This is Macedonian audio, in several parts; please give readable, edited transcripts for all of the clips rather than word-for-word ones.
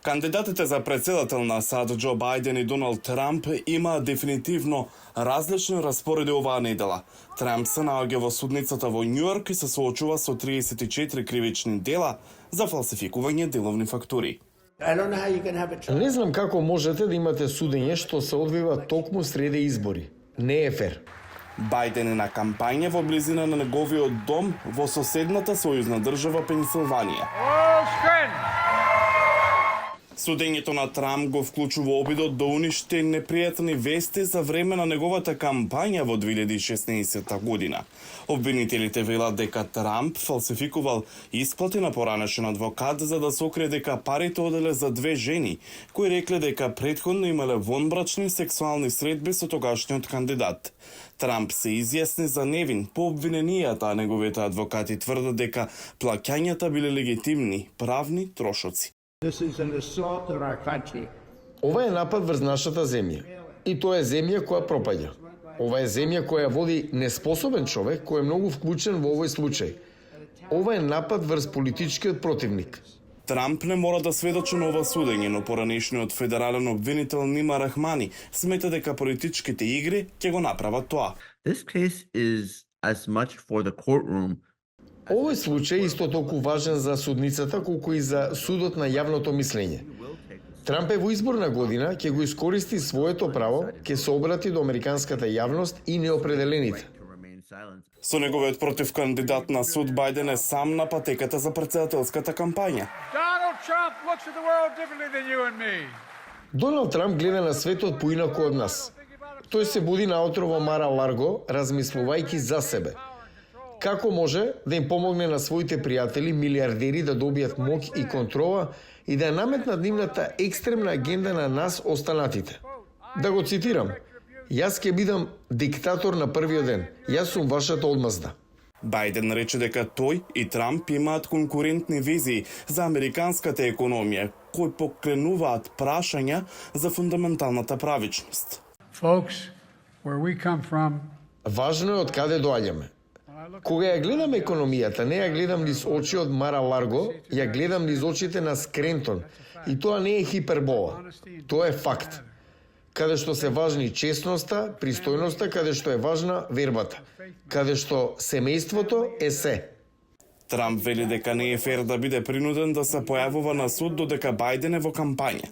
Кандидатите за председател на САД Џо Бајден и Доналд Трамп има дефинитивно различни распореди оваа недела. Трамп се наоѓа во судницата во Њујорк и се соочува со 34 кривични дела за фалсификување деловни фактури. Не знам како можете да имате судење што се одвива токму среде избори. Не е фер. Бајден е на кампања во близина на неговиот дом во соседната сојузна држава Пенсилванија. Судењето на Трамп го вклучува обидот да уништи непријатни вести за време на неговата кампања во 2016 година. Обвинителите велат дека Трамп фалсификувал исплати на поранешен адвокат за да сокрие дека парите оделе за две жени, кои рекле дека претходно имале вонбрачни сексуални средби со тогашниот кандидат. Трамп се изјасни за невин по обвиненијата, а неговите адвокати тврдат дека плаќањата биле легитимни правни трошоци. Ова е напад врз нашата земја. И тоа е земја која пропаѓа. Ова е земја која води неспособен човек кој е многу вклучен во овој случај. Ова е напад врз политичкиот противник. Трамп не мора да сведочи на ова судење, но поранешниот федерален обвинител Нима Рахмани смета дека политичките игри ќе го направат тоа. This case is as much for the courtroom. Овој случај е исто толку важен за судницата колку и за судот на јавното мислење. Трамп е во изборна година, ќе го искористи своето право, ќе се обрати до американската јавност и неопределените. Со неговиот против кандидат на суд Бајден е сам на патеката за председателската кампања. Доналд Трамп гледа на светот поинаку од нас. Тој се буди наутро во Мар-а-Ларго, размислувајќи за себе. Како може да им помогне на своите пријатели, милиардери да добијат моќ и контрола и да наметнат нивната екстремна агенда на нас останатите? Да го цитирам: "Јас ќе бидам диктатор на првиот ден. Јас сум вашата одмазда." Бајден рече дека тој и Трамп имаат конкурентни визии за американската економија, кои покренуваат прашања за фундаменталната правичност. Важно е од каде доаѓаме. Кога ја гледам економијата, не ја гледам низ очи од Мара-Ларго, ја гледам низ очите на Скрентон. И тоа не е хипербола. Тоа е факт. Каде што се важни честноста, пристојноста, каде што е важна вербата. Каде што семејството е се. Трамп вели дека не е фер да биде принуден да се појавува на суд додека Бајден е во кампања.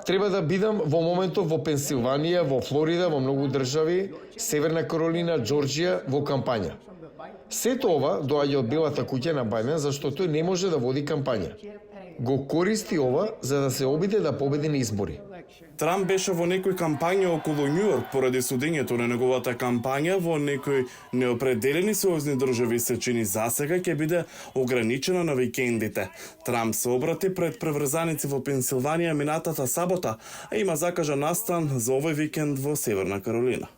Треба да бидам во моментов во Пенсилванија, во Флорида, во многу држави, Северна Каролина, Џорџија, во кампања. Сето ова доаѓа од Белата куќа на Бајден, зашто тој не може да води кампања. Го користи ова за да се обиде да победи на избори. Трамп беше во некои кампања околу Њујорк поради судењето на неговата кампања во некои неопределени сојузни држави се чини засега ќе биде ограничена на викендите. Трамп се обрати пред преврзаници во Пенсилванија минатата сабота, а има закажан настан за овој викенд во Северна Каролина.